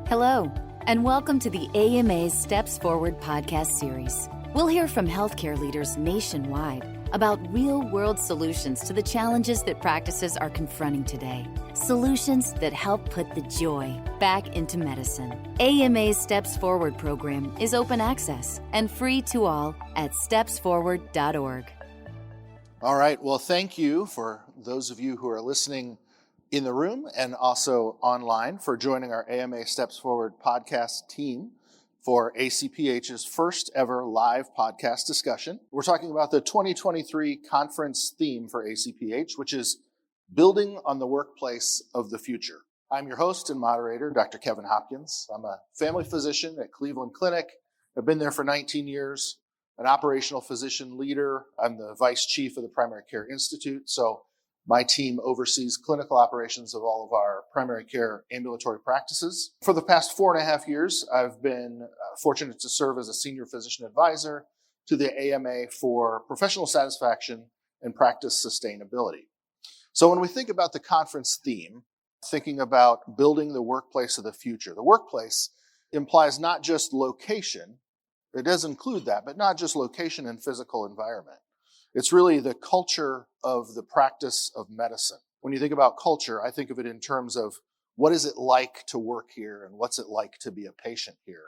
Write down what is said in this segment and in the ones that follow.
Hello, and welcome to the AMA's Steps Forward podcast series. We'll hear from healthcare leaders nationwide about real-world solutions to the challenges that practices are confronting today. Solutions that help put the joy back into medicine. AMA's Steps Forward program is open access and free to all at stepsforward.org. All right. Well, thank you for those of you who are listening in the room and also online for joining our AMA Steps Forward podcast team for ACPH's first ever live podcast discussion. We're talking about the 2023 conference theme for ACPH, which is Building on the Workplace of the Future. I'm your host and moderator, Dr. Kevin Hopkins. I'm a family physician at Cleveland Clinic. I've been there for 19 years, an operational physician leader. I'm the vice chief of the Primary Care Institute. So my team oversees clinical operations of all of our primary care ambulatory practices. For the past 4.5 years, I've been fortunate to serve as a senior physician advisor to the AMA for professional satisfaction and practice sustainability. So when we think about the conference theme, thinking about building the workplace of the future, the workplace implies not just location, it does include that, but not just location and physical environment. It's really the culture of the practice of medicine. When you think about culture, I think of it in terms of what is it like to work here and what's it like to be a patient here?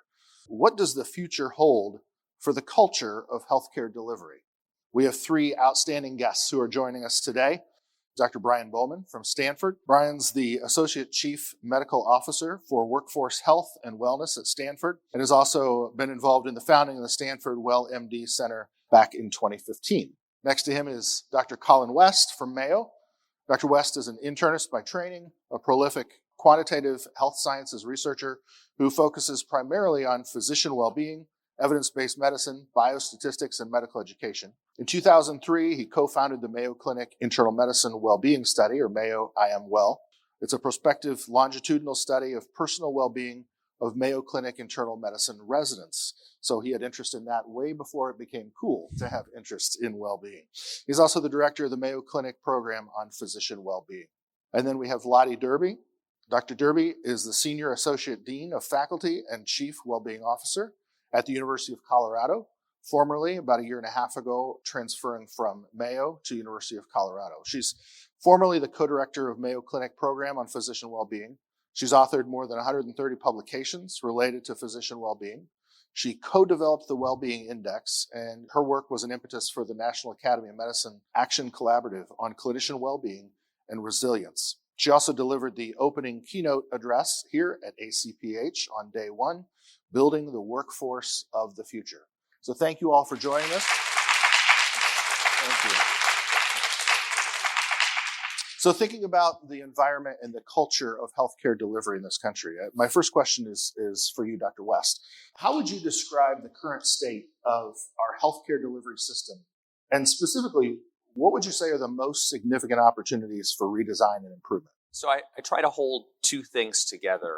What does the future hold for the culture of healthcare delivery? We have 3 outstanding guests who are joining us today. Dr. Bryan Bohman from Stanford. Bryan's the Associate Chief Medical Officer for Workforce Health and Wellness at Stanford and has also been involved in the founding of the Stanford Well MD Center back in 2015. Next to him is Dr. Colin West from Mayo. Dr. West is an internist by training, a prolific quantitative health sciences researcher who focuses primarily on physician well-being, evidence-based medicine, biostatistics, and medical education. In 2003, he co-founded the Mayo Clinic Internal Medicine Well-Being Study, or Mayo IMWell. It's a prospective longitudinal study of personal well-being of Mayo Clinic internal medicine residents. So he had interest in that way before it became cool to have interest in well-being. He's also the director of the Mayo Clinic program on physician well-being. And then we have Lotte Dyrbye. Dr. Dyrbye is the Senior Associate Dean of Faculty and Chief Wellbeing Officer at the University of Colorado, formerly, about 1.5 years ago, transferring from Mayo to University of Colorado. She's formerly the co-director of Mayo Clinic program on physician well-being. She's authored more than 130 publications related to physician well-being. She co-developed the Well-Being Index, and her work was an impetus for the National Academy of Medicine Action Collaborative on clinician well-being and resilience. She also delivered the opening keynote address here at ACPH on day 1, Building the Workforce of the Future. So thank you all for joining us. Thank you. So thinking about the environment and the culture of healthcare delivery in this country, my first question is for you, Dr. West. How would you describe the current state of our healthcare delivery system? And specifically, what would you say are the most significant opportunities for redesign and improvement? So I try to hold 2 things together.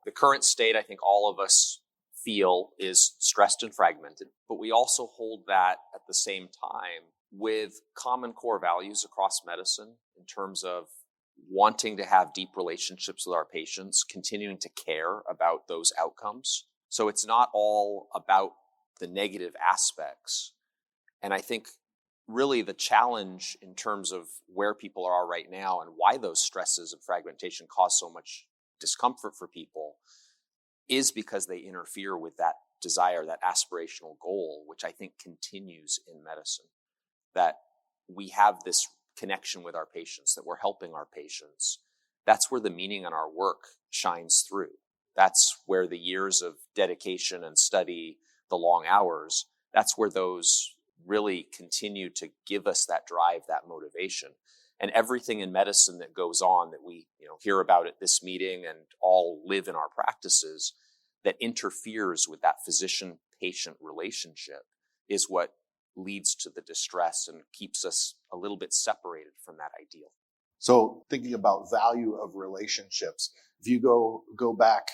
The current state, I think all of us feel, is stressed and fragmented, but we also hold that at the same time with common core values across medicine in terms of wanting to have deep relationships with our patients, continuing to care about those outcomes. So it's not all about the negative aspects. And I think really the challenge in terms of where people are right now and why those stresses and fragmentation cause so much discomfort for people is because they interfere with that desire, that aspirational goal, which I think continues in medicine. That we have this connection with our patients, that we're helping our patients. That's where the meaning in our work shines through. That's where the years of dedication and study, the long hours, that's where those really continue to give us that drive, that motivation. And everything in medicine that goes on that we hear about at this meeting and all live in our practices that interferes with that physician-patient relationship is what leads to the distress and keeps us a little bit separated from that ideal. So thinking about value of relationships, if you go back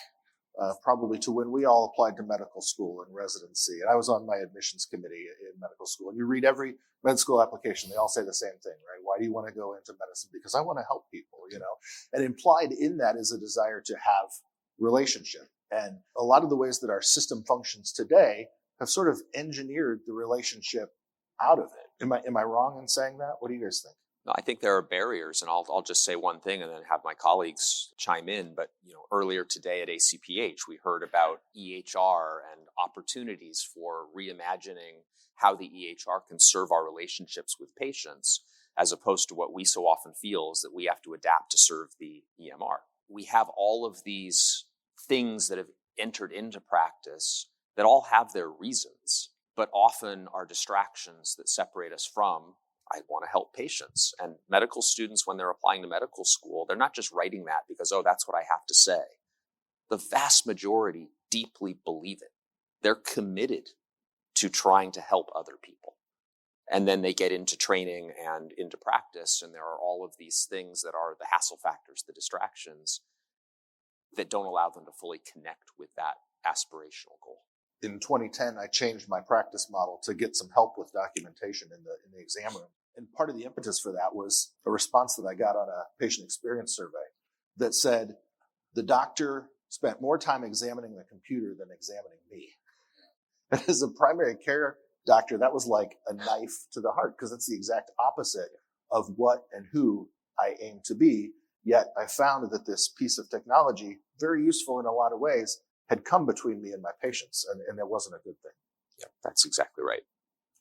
probably to when we all applied to medical school and residency, and I was on my admissions committee in medical school, and you read every med school application, they all say the same thing, right? Why do you want to go into medicine? Because I want to help people, And implied in that is a desire to have relationship. And a lot of the ways that our system functions today have sort of engineered the relationship out of it. Am I wrong in saying that? What do you guys think? No, I think there are barriers, and I'll just say one thing and then have my colleagues chime in. But earlier today at ACPH, we heard about EHR and opportunities for reimagining how the EHR can serve our relationships with patients, as opposed to what we so often feel is that we have to adapt to serve the EMR. We have all of these things that have entered into practice that all have their reasons, but often are distractions that separate us from, I want to help patients. And medical students, when they're applying to medical school, they're not just writing that because, that's what I have to say. The vast majority deeply believe it. They're committed to trying to help other people. And then they get into training and into practice, and there are all of these things that are the hassle factors, the distractions, that don't allow them to fully connect with that aspirational goal. In 2010, I changed my practice model to get some help with documentation in the exam room. And part of the impetus for that was a response that I got on a patient experience survey that said the doctor spent more time examining the computer than examining me. And as a primary care doctor, that was like a knife to the heart, because it's the exact opposite of what and who I aim to be. Yet I found that this piece of technology, very useful in a lot of ways, had come between me and my patients, and it wasn't a good thing. Yeah, that's exactly right.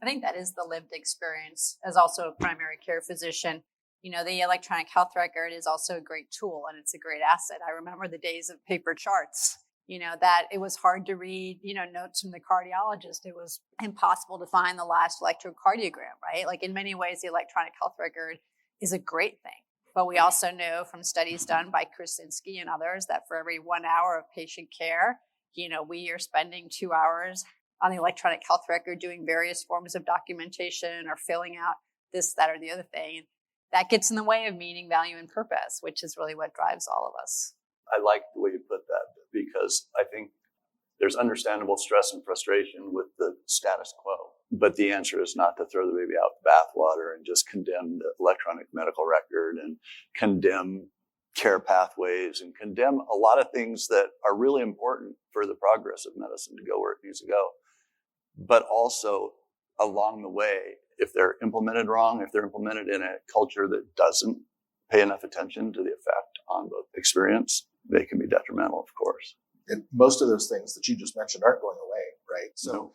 I think that is the lived experience as also a primary care physician. The electronic health record is also a great tool, and it's a great asset. I remember the days of paper charts, that it was hard to read, notes from the cardiologist. It was impossible to find the last electrocardiogram, right? Like in many ways, the electronic health record is a great thing. But we also know from studies done by Krasinski and others that for every 1 hour of patient care, we are spending 2 hours on the electronic health record doing various forms of documentation or filling out this, that, or the other thing. That gets in the way of meaning, value, and purpose, which is really what drives all of us. I like the way you put that, because I think there's understandable stress and frustration with the status quo. But the answer is not to throw the baby out with bathwater and just condemn the electronic medical record and condemn care pathways and condemn a lot of things that are really important for the progress of medicine to go where it needs to go. But also along the way, if they're implemented wrong, if they're implemented in a culture that doesn't pay enough attention to the effect on both experience, they can be detrimental, of course. And most of those things that you just mentioned aren't going away, right? So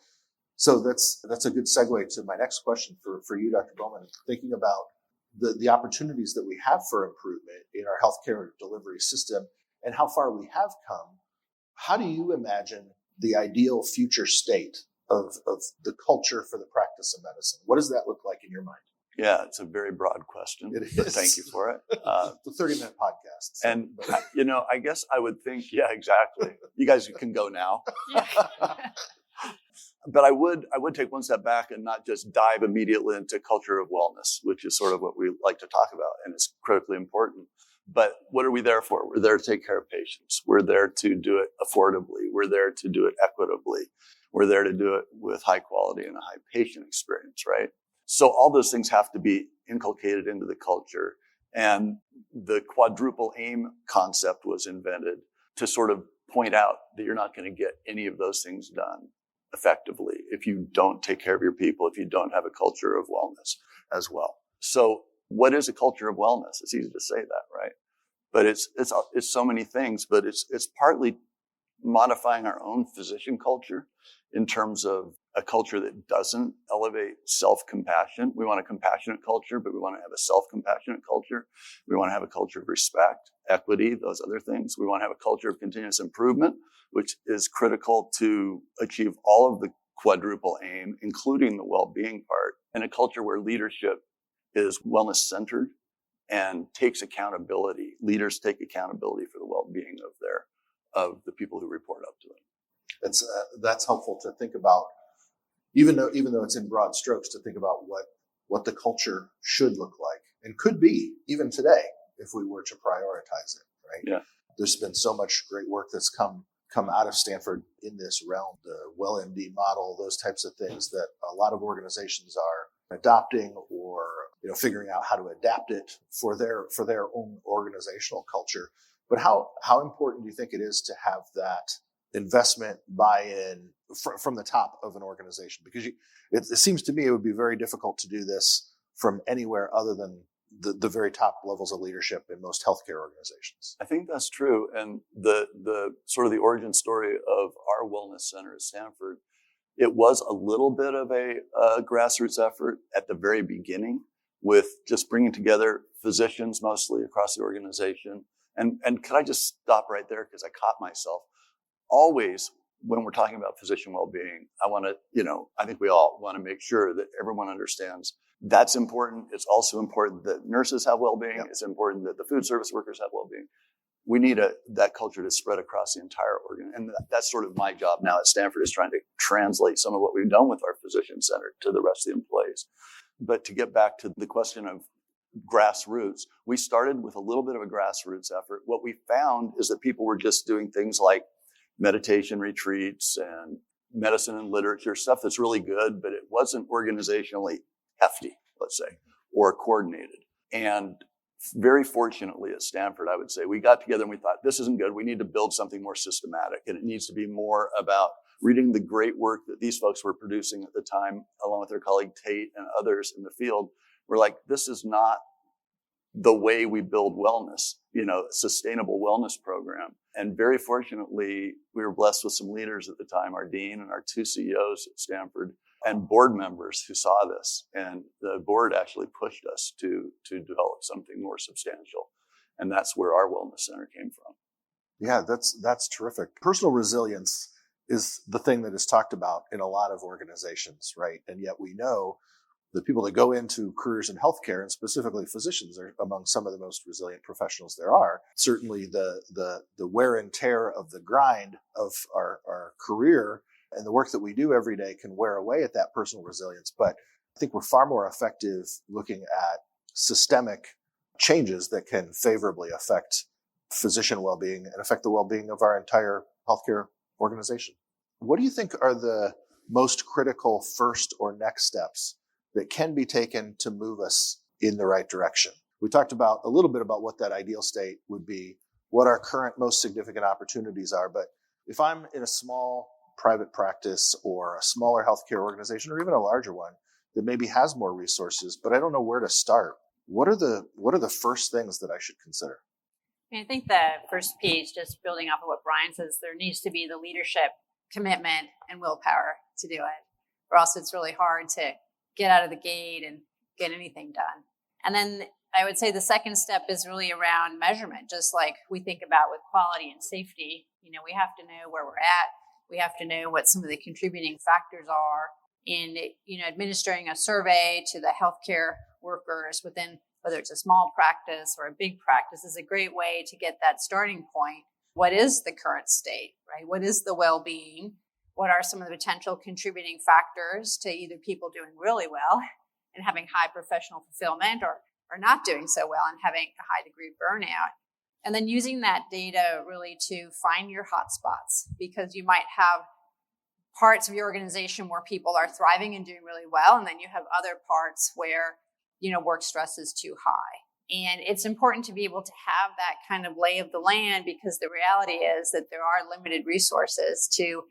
that's a good segue to my next question for you, Dr. Bohman. Thinking about the opportunities that we have for improvement in our healthcare delivery system and how far we have come, how do you imagine the ideal future state of the culture for the practice of medicine? What does that look like in your mind? Yeah, it's a very broad question. It is. But thank you for it. It's a 30-minute podcast. So, and, I guess I would think, yeah, exactly. You guys can go now. But I would take one step back and not just dive immediately into culture of wellness, which is sort of what we like to talk about, and it's critically important. But what are we there for? We're there to take care of patients. We're there to do it affordably. We're there to do it equitably. We're there to do it with high quality and a high patient experience, right? So all those things have to be inculcated into the culture. And the quadruple aim concept was invented to sort of point out that you're not going to get any of those things done effectively if you don't take care of your people, if you don't have a culture of wellness as well. So what is a culture of wellness? It's easy to say that, right? But it's so many things, but it's partly modifying our own physician culture in terms of a culture that doesn't elevate self-compassion. We want a compassionate culture, but we want to have a self-compassionate culture. We want to have a culture of respect, equity, those other things. We want to have a culture of continuous improvement, which is critical to achieve all of the quadruple aim, including the well-being part, and a culture where leadership is wellness-centered and takes accountability. Leaders take accountability for the well-being of the people who report up to them. That's helpful to think about, even though it's in broad strokes, to think about what the culture should look like and could be even today if we were to prioritize it, right? Yeah. There's been so much great work that's come out of Stanford in this realm, the WellMD model, those types of things that a lot of organizations are adopting or figuring out how to adapt it for their own organizational culture. But how important do you think it is to have that investment, buy-in from the top of an organization? Because it seems to me it would be very difficult to do this from anywhere other than the very top levels of leadership in most healthcare organizations. I think that's true. And the sort of the origin story of our wellness center at Stanford, it was a little bit of a grassroots effort at the very beginning, with just bringing together physicians mostly across the organization. And could I just stop right there, because I caught myself. Always, when we're talking about physician well-being, I think we all want to make sure that everyone understands that's important. It's also important that nurses have well-being. Yep. It's important that the food service workers have well-being. We need that culture to spread across the entire organ. And that's sort of my job now at Stanford, is trying to translate some of what we've done with our physician center to the rest of the employees. But to get back to the question of grassroots, we started with a little bit of a grassroots effort. What we found is that people were just doing things like meditation retreats and medicine and literature, stuff that's really good, but it wasn't organizationally hefty, let's say, or coordinated. And very fortunately at Stanford, I would say, we got together and we thought, this isn't good. We need to build something more systematic. And it needs to be more about reading the great work that these folks were producing at the time, along with their colleague Tate and others in the field. We're like, this is not the way we build wellness, sustainable wellness program. And very fortunately, we were blessed with some leaders at the time, our dean and our two CEOs at Stanford, and board members who saw this. And the board actually pushed us to develop something more substantial. And that's where our wellness center came from. Yeah, that's terrific. Personal resilience is the thing that is talked about in a lot of organizations, right? And yet we know the people that go into careers in healthcare, and specifically physicians, are among some of the most resilient professionals there are. Certainly the wear and tear of the grind of our career and the work that we do every day can wear away at that personal resilience. But I think we're far more effective looking at systemic changes that can favorably affect physician well-being and affect the well-being of our entire healthcare organization. What do you think are the most critical first or next steps that can be taken to move us in the right direction? We talked about a little bit about what that ideal state would be, what our current most significant opportunities are. But if I'm in a small private practice or a smaller healthcare organization, or even a larger one that maybe has more resources, but I don't know where to start, what are the first things that I should consider? I think the first piece, just building off of what Bryan says, there needs to be the leadership, commitment, and willpower to do it. Or else it's really hard to get out of the gate and get anything done. And then I would say the second step is really around measurement, just like we think about with quality and safety. We have to know where we're at. We have to know what some of the contributing factors are in, administering a survey to the healthcare workers within, whether it's a small practice or a big practice, is a great way to get that starting point. What is the current state, right? What is the well-being? What are some of the potential contributing factors to either people doing really well and having high professional fulfillment, or not doing so well and having a high degree of burnout? And then using that data really to find your hotspots, because you might have parts of your organization where people are thriving and doing really well, and then you have other parts where, work stress is too high. And it's important to be able to have that kind of lay of the land, because the reality is that there are limited resources to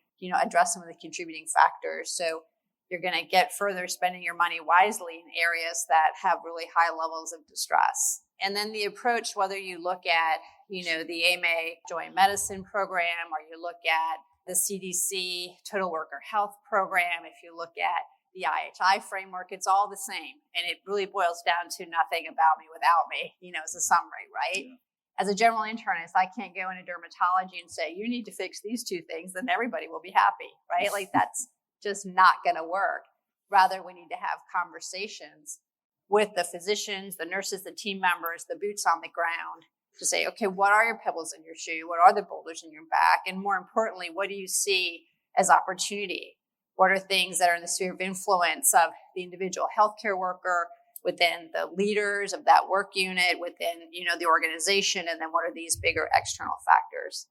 address some of the contributing factors. So you're going to get further spending your money wisely in areas that have really high levels of distress. And then the approach, whether you look at, the AMA Joint Medicine program, or you look at the CDC Total Worker Health program, if you look at the IHI framework, it's all the same. And it really boils down to nothing about me without me, as a summary, right? Yeah. As a general internist, I can't go into dermatology and say, you need to fix these two things, then everybody will be happy, right? Like, that's just not going to work. Rather, we need to have conversations with the physicians, the nurses, the team members, the boots on the ground, to say, okay, what are your pebbles in your shoe? What are the boulders in your back? And more importantly, what do you see as opportunity? What are things that are in the sphere of influence of the individual healthcare worker, within the leaders of that work unit, within, the organization? And then what are these bigger external factors?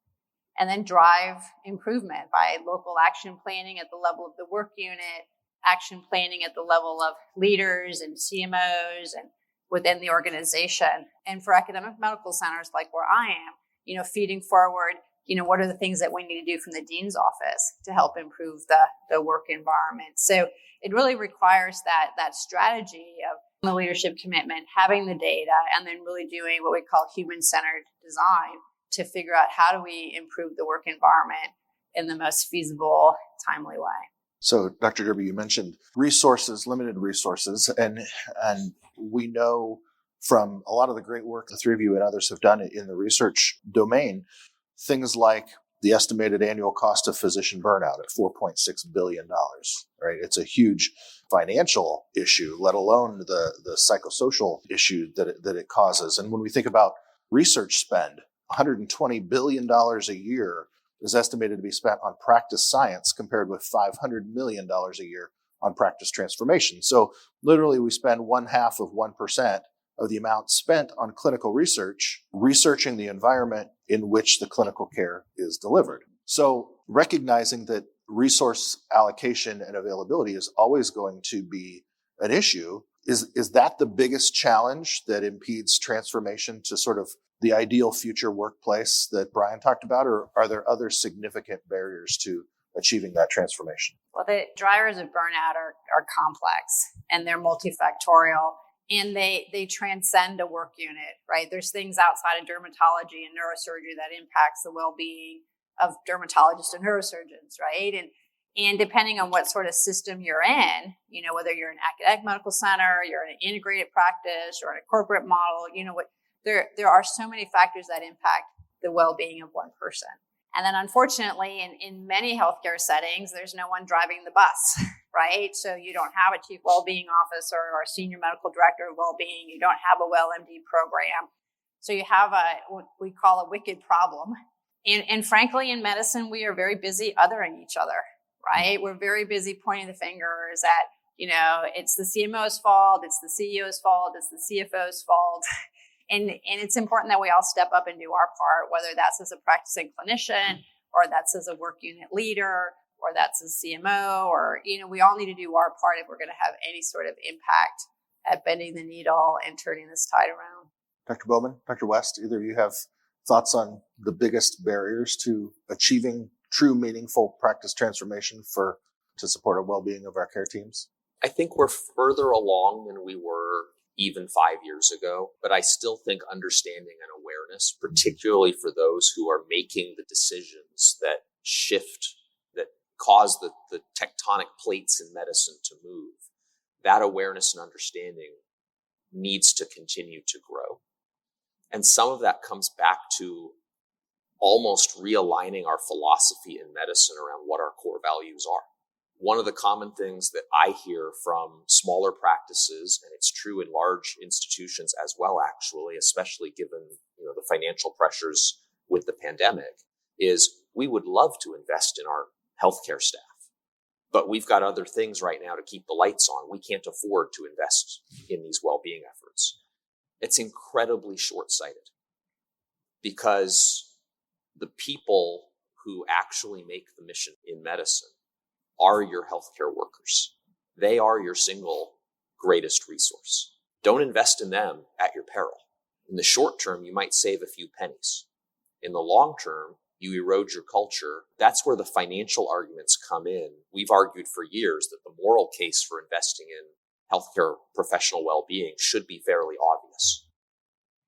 And then drive improvement by local action planning at the level of the work unit, action planning at the level of leaders and CMOs and within the organization. And for academic medical centers like where I am, feeding forward, what are the things that we need to do from the dean's office to help improve the work environment? So it really requires that strategy of the leadership commitment, having the data, and then really doing what we call human-centered design to figure out how do we improve the work environment in the most feasible, timely way. So, Dr. Dyrbye, you mentioned resources, limited resources, and we know from a lot of the great work the three of you and others have done in the research domain, things like the estimated annual cost of physician burnout at $4.6 billion, right? It's a huge financial issue, let alone the psychosocial issue that it causes. And when we think about research spend, $120 billion a year is estimated to be spent on practice science compared with $500 million a year on practice transformation. So literally we spend 0.5% of the amount spent on clinical research, researching the environment in which the clinical care is delivered. So recognizing that resource allocation and availability is always going to be an issue, is that the biggest challenge that impedes transformation to sort of the ideal future workplace that Bryan talked about, or are there other significant barriers to achieving that transformation? Well, the drivers of burnout are complex and they're multifactorial, and they transcend a work unit, right? There's things outside of dermatology and neurosurgery that impacts the well-being of dermatologists and neurosurgeons, right? And depending on what sort of system you're in, whether you're in an academic medical center, you're in an integrated practice, or in a corporate model, there are so many factors that impact the well-being of one person. And then unfortunately, in many healthcare settings, there's no one driving the bus, right? So you don't have a chief well-being officer or a senior medical director of well-being. You don't have a well-MD program. So you have what we call a wicked problem. And frankly, in medicine, we are very busy othering each other, right? We're very busy pointing the fingers at, it's the CMO's fault, it's the CEO's fault, it's the CFO's fault. And it's important that we all step up and do our part, whether that's as a practicing clinician or that's as a work unit leader or that's a CMO, or, we all need to do our part if we're going to have any sort of impact at bending the needle and turning this tide around. Dr. Bohman, Dr. West, either of you have thoughts on the biggest barriers to achieving true meaningful practice transformation to support a well-being of our care teams? I think we're further along than we were even 5 years ago, but I still think understanding and awareness, particularly for those who are making the decisions that shift, that cause the tectonic plates in medicine to move, that awareness and understanding needs to continue to grow. And some of that comes back to almost realigning our philosophy in medicine around what our core values are. One of the common things that I hear from smaller practices, and it's true in large institutions as well, actually, especially given the financial pressures with the pandemic, is we would love to invest in our healthcare staff, but we've got other things right now to keep the lights on. We can't afford to invest in these well-being efforts. It's incredibly short-sighted because the people who actually make the mission in medicine are your healthcare workers. They are your single greatest resource. Don't invest in them at your peril. In the short term, you might save a few pennies. In the long term, you erode your culture. That's where the financial arguments come in. We've argued for years that the moral case for investing in healthcare professional well-being should be fairly obvious.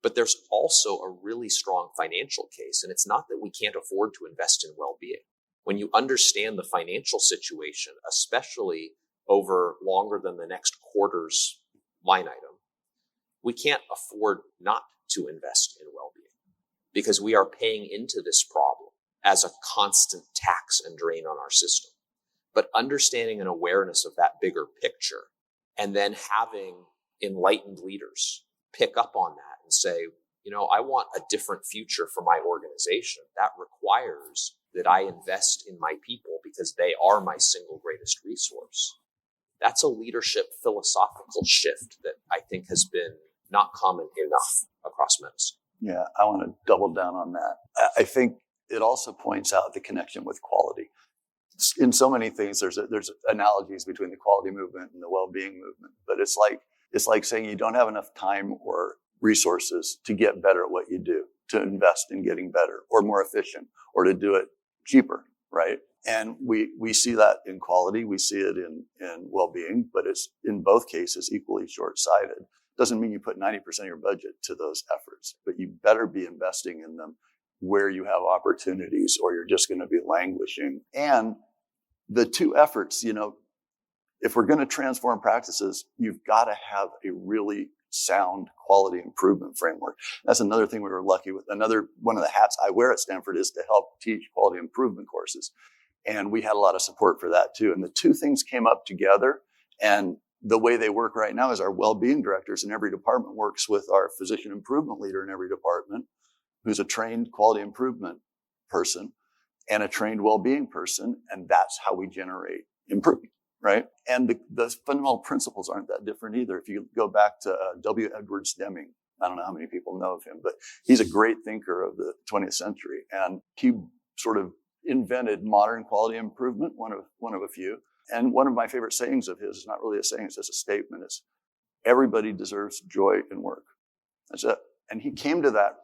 But there's also a really strong financial case, and it's not that we can't afford to invest in well-being. When you understand the financial situation, especially over longer than the next quarter's line item, we can't afford not to invest in well-being because we are paying into this problem as a constant tax and drain on our system. But understanding and awareness of that bigger picture and then having enlightened leaders pick up on that and say, I want a different future for my organization. That requires that I invest in my people because they are my single greatest resource. That's a leadership philosophical shift that I think has been not common enough across medicine. Yeah, I want to double down on that. I think it also points out the connection with quality. In so many things, there's analogies between the quality movement and the well-being movement, but it's like saying you don't have enough time or resources to get better at what you do, to invest in getting better or more efficient or to do it cheaper, right? And we see that in quality, we see it in well-being, but it's in both cases equally short-sighted. Doesn't mean you put 90% of your budget to those efforts, but you better be investing in them where you have opportunities or you're just going to be languishing. And the two efforts, if we're going to transform practices, you've got to have a really sound quality improvement framework. That's another thing we were lucky with. Another one of the hats I wear at Stanford is to help teach quality improvement courses. And we had a lot of support for that too. And the two things came up together. And the way they work right now is our well-being directors in every department works with our physician improvement leader in every department, who's a trained quality improvement person and a trained well-being person. And that's how we generate improvement, right? And the fundamental principles aren't that different either. If you go back to W. Edwards Deming, I don't know how many people know of him, but he's a great thinker of the 20th century. And he sort of invented modern quality improvement, one of a few. And one of my favorite sayings of his is not really a saying, it's just a statement. It's everybody deserves joy in work. That's it. And he came to that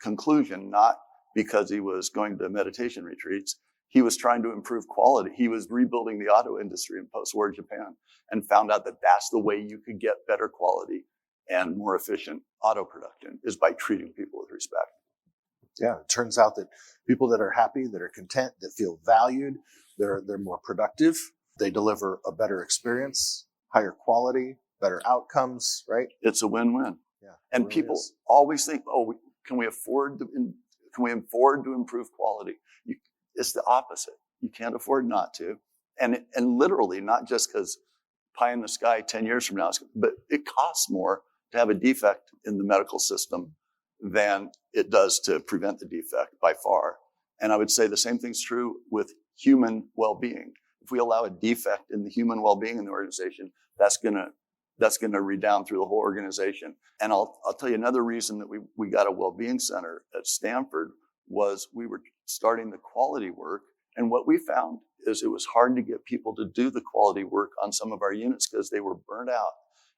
conclusion not because he was going to meditation retreats. He was trying to improve quality. He was rebuilding the auto industry in post-war Japan and found out that that's the way you could get better quality and more efficient auto production is by treating people with respect. Yeah, it turns out that people that are happy, that are content, that feel valued, they're more productive. They deliver a better experience, higher quality, better outcomes, right? It's a win-win. Yeah, and really people is. always think, can we afford to improve quality? It's the opposite. You can't afford not to. And literally, not just because pie in the sky 10 years from now, but it costs more to have a defect in the medical system than it does to prevent the defect by far. And I would say the same thing's true with human well-being. If we allow a defect in the human well-being in the organization, that's going to redound through the whole organization. And I'll tell you another reason that we got a well-being center at Stanford was we were starting the quality work. And what we found is it was hard to get people to do the quality work on some of our units because they were burned out.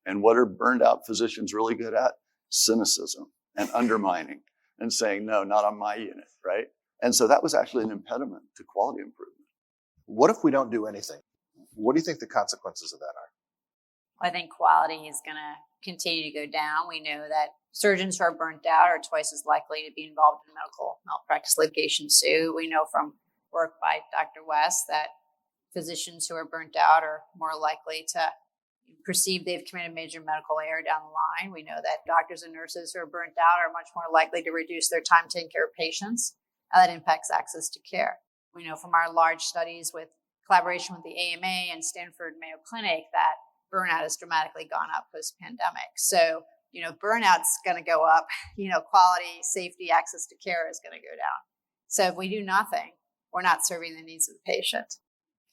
And what are burned out physicians really good at? Cynicism and undermining and saying, no, not on my unit, right? And so that was actually an impediment to quality improvement. What if we don't do anything? What do you think the consequences of that are? I think quality is going to continue to go down. We know that surgeons who are burnt out are twice as likely to be involved in medical malpractice litigation suit. We know from work by Dr. West that physicians who are burnt out are more likely to perceive they've committed major medical error down the line. We know that doctors and nurses who are burnt out are much more likely to reduce their time taking care of patients. And that impacts access to care. We know from our large studies with collaboration with the AMA and Stanford Mayo Clinic that burnout has dramatically gone up post-pandemic. So, burnout's going to go up. Quality, safety, access to care is going to go down. So if we do nothing, we're not serving the needs of the patient.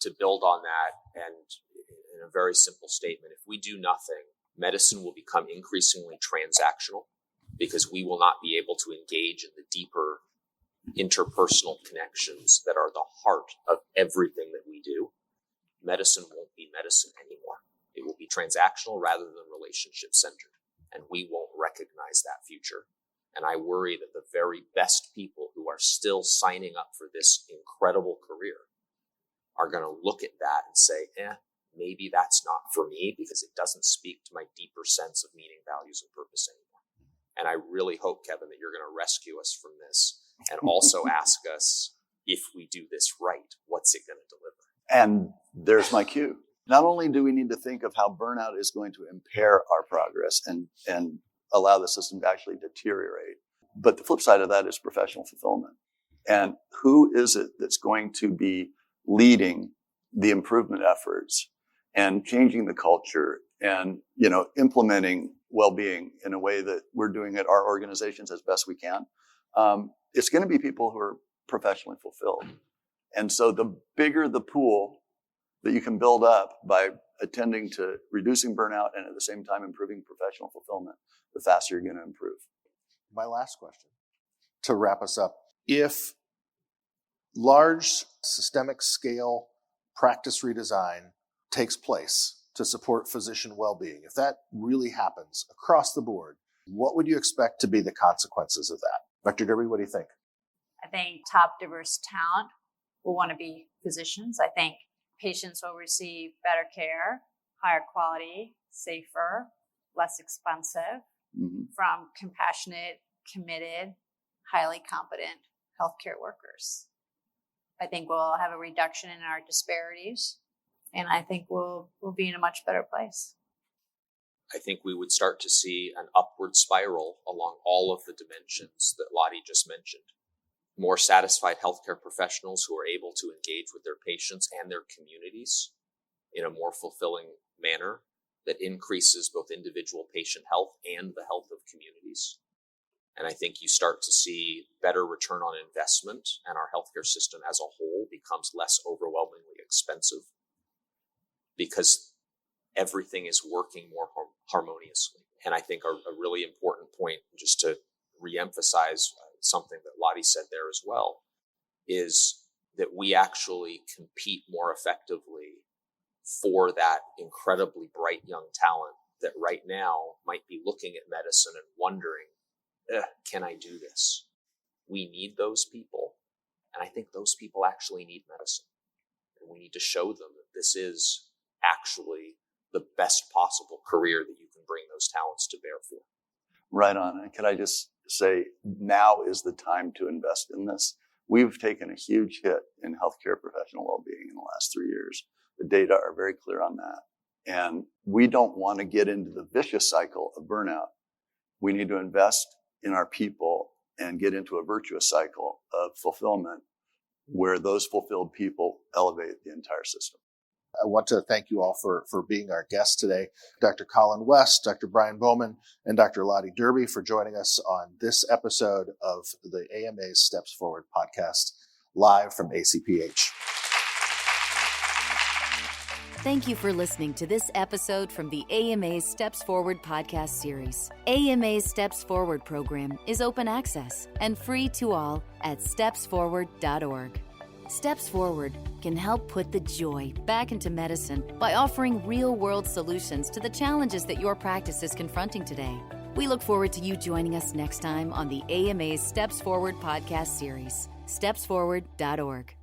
To build on that, and in a very simple statement, if we do nothing, medicine will become increasingly transactional because we will not be able to engage in the deeper interpersonal connections that are the heart of everything that we do. Medicine won't be medicine anymore. It will be transactional rather than relationship-centered, and we won't recognize that future. And I worry that the very best people who are still signing up for this incredible career are going to look at that and say, maybe that's not for me because it doesn't speak to my deeper sense of meaning, values, and purpose anymore. And I really hope, Kevin, that you're going to rescue us from this and also ask us, if we do this right, what's it going to deliver? And there's my cue. Not only do we need to think of how burnout is going to impair our progress and allow the system to actually deteriorate, but the flip side of that is professional fulfillment. And who is it that's going to be leading the improvement efforts and changing the culture and, implementing well-being in a way that we're doing at our organizations as best we can? It's going to be people who are professionally fulfilled. And so the bigger the pool that you can build up by attending to reducing burnout and at the same time improving professional fulfillment, the faster you're going to improve. My last question, to wrap us up. If large systemic scale practice redesign takes place to support physician well-being, if that really happens across the board, what would you expect to be the consequences of that? Dr. Dyrbye, what do you think? I think top diverse talent will want to be physicians. I think patients will receive better care, higher quality, safer, less expensive from compassionate, committed, highly competent healthcare workers. I think we'll have a reduction in our disparities, and I think we'll be in a much better place. I think we would start to see an upward spiral along all of the dimensions that Lotte just mentioned. More satisfied healthcare professionals who are able to engage with their patients and their communities in a more fulfilling manner that increases both individual patient health and the health of communities. And I think you start to see better return on investment, and our healthcare system as a whole becomes less overwhelmingly expensive because everything is working more harmoniously. And I think a really important point, just to reemphasize something that Lotte said there as well, is that we actually compete more effectively for that incredibly bright young talent that right now might be looking at medicine and wondering, can I do this? We need those people. And I think those people actually need medicine. And we need to show them that this is actually the best possible career that you can bring those talents to bear for. Right on. And can I just say, now is the time to invest in this. We've taken a huge hit in healthcare professional well-being in the last 3 years. The data are very clear on that. And we don't want to get into the vicious cycle of burnout. We need to invest in our people and get into a virtuous cycle of fulfillment where those fulfilled people elevate the entire system. I want to thank you all for being our guests today. Dr. Colin West, Dr. Bryan Bohman, and Dr. Lotte Dyrbye for joining us on this episode of the AMA's Steps Forward podcast, live from ACPH. Thank you for listening to this episode from the AMA's Steps Forward podcast series. AMA's Steps Forward program is open access and free to all at stepsforward.org. Steps Forward can help put the joy back into medicine by offering real-world solutions to the challenges that your practice is confronting today. We look forward to you joining us next time on the AMA's Steps Forward podcast series. stepsforward.org.